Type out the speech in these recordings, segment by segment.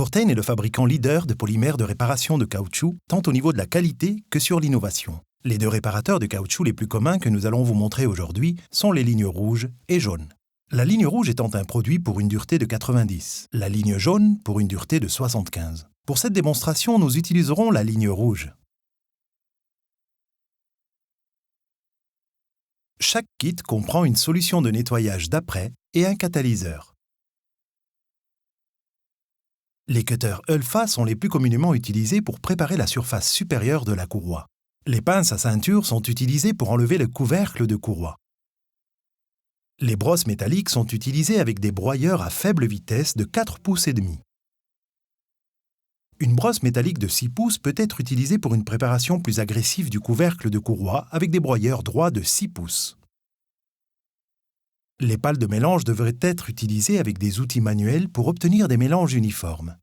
Fortain est le fabricant leader de polymères de réparation de caoutchouc, tant au niveau de la qualité que sur l'innovation. Les deux réparateurs de caoutchouc les plus communs que nous allons vous montrer aujourd'hui sont les lignes rouges et jaunes. La ligne rouge étant un produit pour une dureté de 90, la ligne jaune pour une dureté de 75. Pour cette démonstration, nous utiliserons la ligne rouge. Chaque kit comprend une solution de nettoyage d'après et un catalyseur. Les cutters Ulfa sont les plus communément utilisés pour préparer la surface supérieure de la courroie. Les pinces à ceinture sont utilisées pour enlever le couvercle de courroie. Les brosses métalliques sont utilisées avec des broyeurs à faible vitesse de 4 pouces et demi. Une brosse métallique de 6 pouces peut être utilisée pour une préparation plus agressive du couvercle de courroie avec des broyeurs droits de 6 pouces. Les pales de mélange devraient être utilisées avec des outils manuels pour obtenir des mélanges uniformes.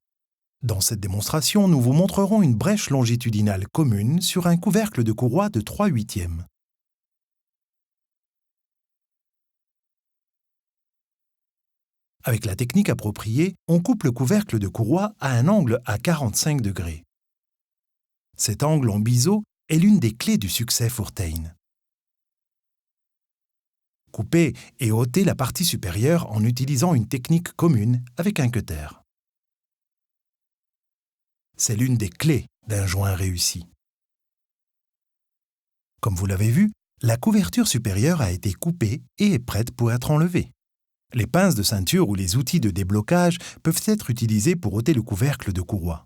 Dans cette démonstration, nous vous montrerons une brèche longitudinale commune sur un couvercle de courroie de 3/8. Avec la technique appropriée, on coupe le couvercle de courroie à un angle à 45 degrés. Cet angle en biseau est l'une des clés du succès Fortain. Coupez et ôtez la partie supérieure en utilisant une technique commune avec un cutter. C'est l'une des clés d'un joint réussi. Comme vous l'avez vu, la couverture supérieure a été coupée et est prête pour être enlevée. Les pinces de ceinture ou les outils de déblocage peuvent être utilisés pour ôter le couvercle de courroie.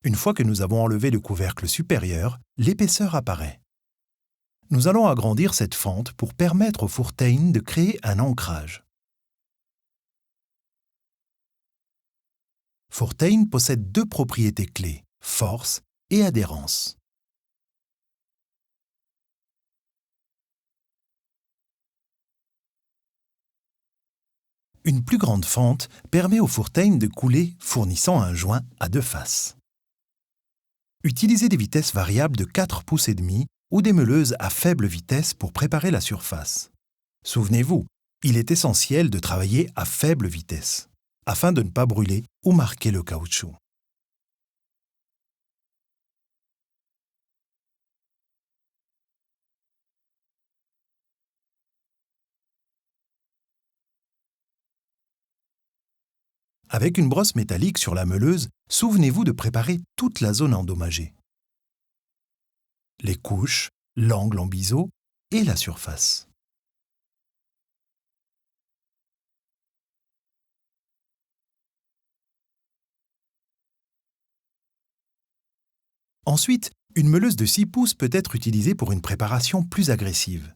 Une fois que nous avons enlevé le couvercle supérieur, l'épaisseur apparaît. Nous allons agrandir cette fente pour permettre au Fortain de créer un ancrage. Fortain possède deux propriétés clés, force et adhérence. Une plus grande fente permet au Fortain de couler, fournissant un joint à deux faces. Utilisez des vitesses variables de 4 pouces et demi ou des meuleuses à faible vitesse pour préparer la surface. Souvenez-vous, il est essentiel de travailler à faible vitesse, afin de ne pas brûler ou marquer le caoutchouc. Avec une brosse métallique sur la meuleuse, souvenez-vous de préparer toute la zone endommagée. Les couches, l'angle en biseau et la surface. Ensuite, une meuleuse de 6 pouces peut être utilisée pour une préparation plus agressive.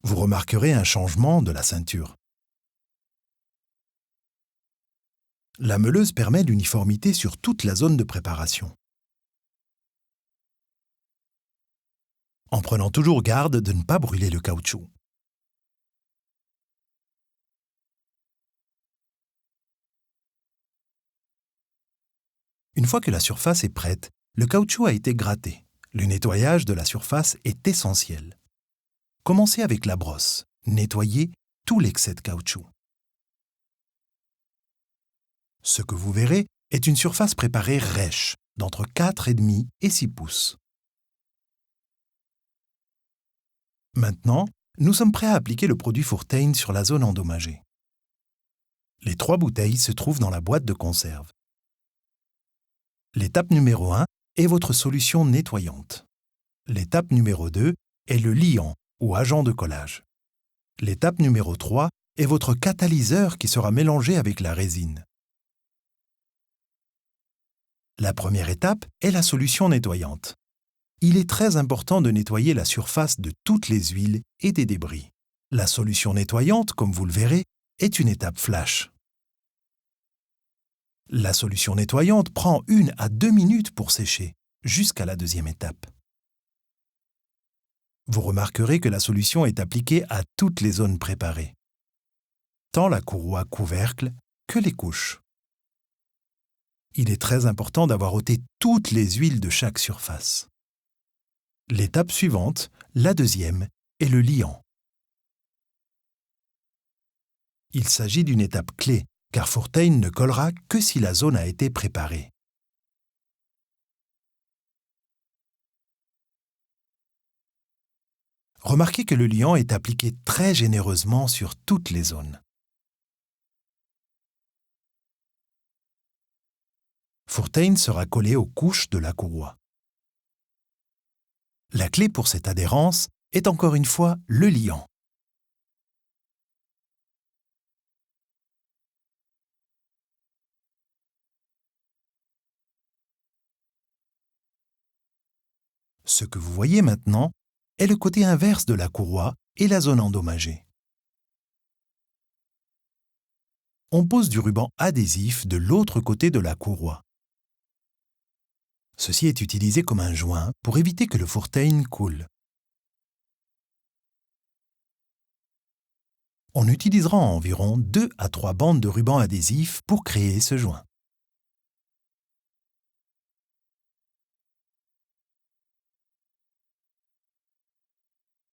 Vous remarquerez un changement de la ceinture. La meuleuse permet l'uniformité sur toute la zone de préparation. En prenant toujours garde de ne pas brûler le caoutchouc. Une fois que la surface est prête, le caoutchouc a été gratté. Le nettoyage de la surface est essentiel. Commencez avec la brosse. Nettoyez tout l'excès de caoutchouc. Ce que vous verrez est une surface préparée rêche, d'entre 4,5 et 6 pouces. Maintenant, nous sommes prêts à appliquer le produit Fortain sur la zone endommagée. Les 3 bouteilles se trouvent dans la boîte de conserve. L'étape numéro 1 est votre solution nettoyante. L'étape numéro 2 est le liant ou agent de collage. L'étape numéro 3 est votre catalyseur qui sera mélangé avec la résine. La première étape est la solution nettoyante. Il est très important de nettoyer la surface de toutes les huiles et des débris. La solution nettoyante, comme vous le verrez, est une étape flash. La solution nettoyante prend 1 à 2 minutes pour sécher, jusqu'à la deuxième étape. Vous remarquerez que la solution est appliquée à toutes les zones préparées, tant la courroie couvercle que les couches. Il est très important d'avoir ôté toutes les huiles de chaque surface. L'étape suivante, la deuxième, est le liant. Il s'agit d'une étape clé, car Fourtain ne collera que si la zone a été préparée. Remarquez que le liant est appliqué très généreusement sur toutes les zones. Fourtain sera collé aux couches de la courroie. La clé pour cette adhérence est encore une fois le liant. Ce que vous voyez maintenant est le côté inverse de la courroie et la zone endommagée. On pose du ruban adhésif de l'autre côté de la courroie. Ceci est utilisé comme un joint pour éviter que le Fourtain coule. On utilisera environ 2 à 3 bandes de ruban adhésif pour créer ce joint.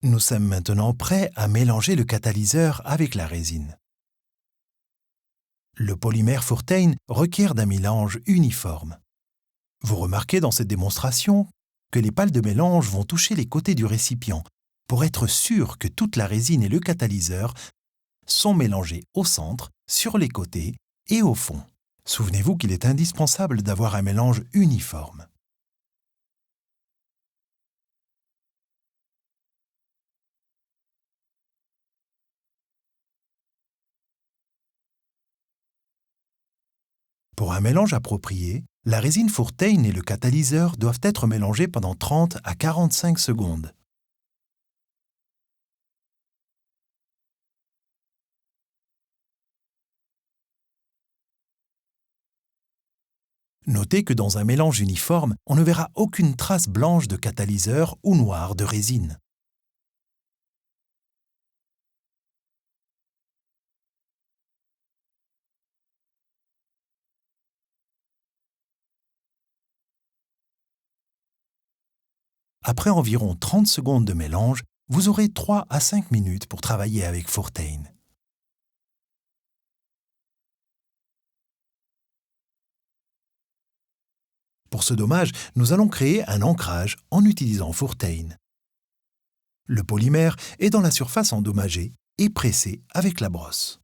Nous sommes maintenant prêts à mélanger le catalyseur avec la résine. Le polymère Fourtain requiert d'un mélange uniforme. Vous remarquez dans cette démonstration que les pales de mélange vont toucher les côtés du récipient pour être sûr que toute la résine et le catalyseur sont mélangés au centre, sur les côtés et au fond. Souvenez-vous qu'il est indispensable d'avoir un mélange uniforme. Pour un mélange approprié, la résine Fourtain et le catalyseur doivent être mélangés pendant 30 à 45 secondes. Notez que dans un mélange uniforme, on ne verra aucune trace blanche de catalyseur ou noire de résine. Après environ 30 secondes de mélange, vous aurez 3 à 5 minutes pour travailler avec Fourtain. Pour ce dommage, nous allons créer un ancrage en utilisant Fourtain. Le polymère est dans la surface endommagée et pressé avec la brosse.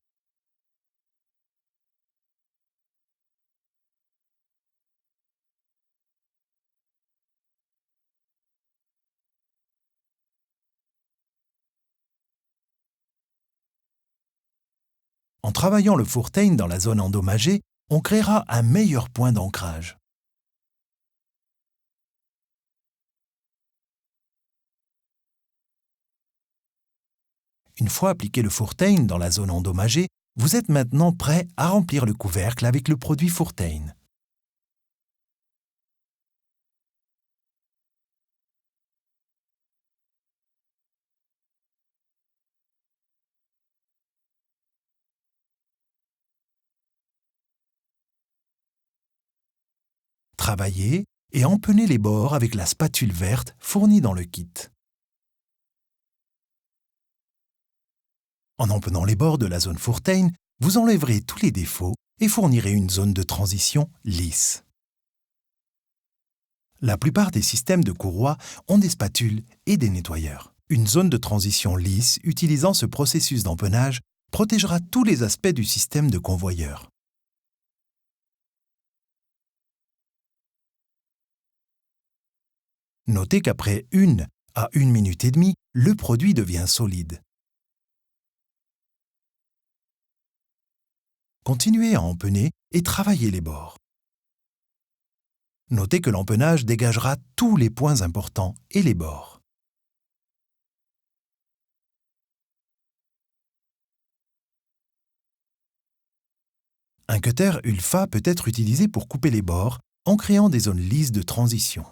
En travaillant le Fourtain dans la zone endommagée, on créera un meilleur point d'ancrage. Une fois appliqué le Fourtain dans la zone endommagée, vous êtes maintenant prêt à remplir le couvercle avec le produit Fourtain. Travaillez et empennez les bords avec la spatule verte fournie dans le kit. En empennant les bords de la zone Fourtain, vous enlèverez tous les défauts et fournirez une zone de transition lisse. La plupart des systèmes de courroie ont des spatules et des nettoyeurs. Une zone de transition lisse utilisant ce processus d'empennage protégera tous les aspects du système de convoyeur. Notez qu'après 1 à 1 minute et demie, le produit devient solide. Continuez à empenner et travaillez les bords. Notez que l'empennage dégagera tous les points importants et les bords. Un cutter ULFA peut être utilisé pour couper les bords en créant des zones lisses de transition.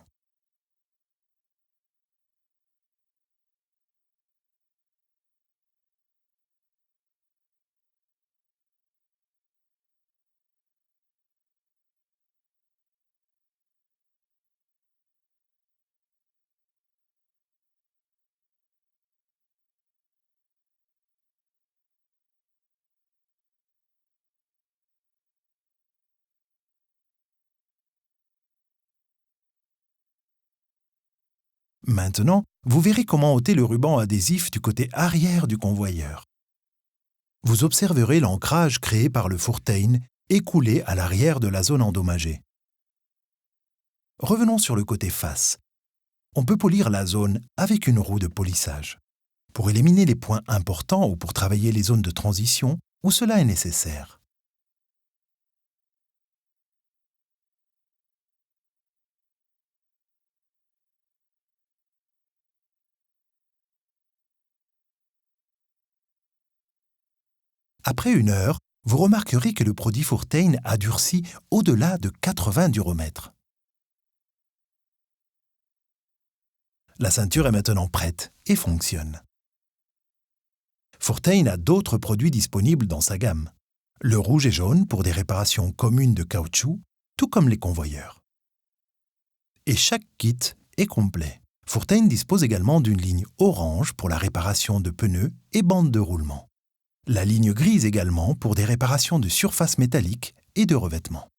Maintenant, vous verrez comment ôter le ruban adhésif du côté arrière du convoyeur. Vous observerez l'ancrage créé par le Furtain écoulé à l'arrière de la zone endommagée. Revenons sur le côté face. On peut polir la zone avec une roue de polissage, pour éliminer les points importants ou pour travailler les zones de transition où cela est nécessaire. Après 1 heure, vous remarquerez que le produit Furtain a durci au-delà de 80 duromètres. La ceinture est maintenant prête et fonctionne. Furtain a d'autres produits disponibles dans sa gamme. Le rouge et jaune pour des réparations communes de caoutchouc, tout comme les convoyeurs. Et chaque kit est complet. Furtain dispose également d'une ligne orange pour la réparation de pneus et bandes de roulement. La ligne grise également pour des réparations de surface métallique et de revêtement.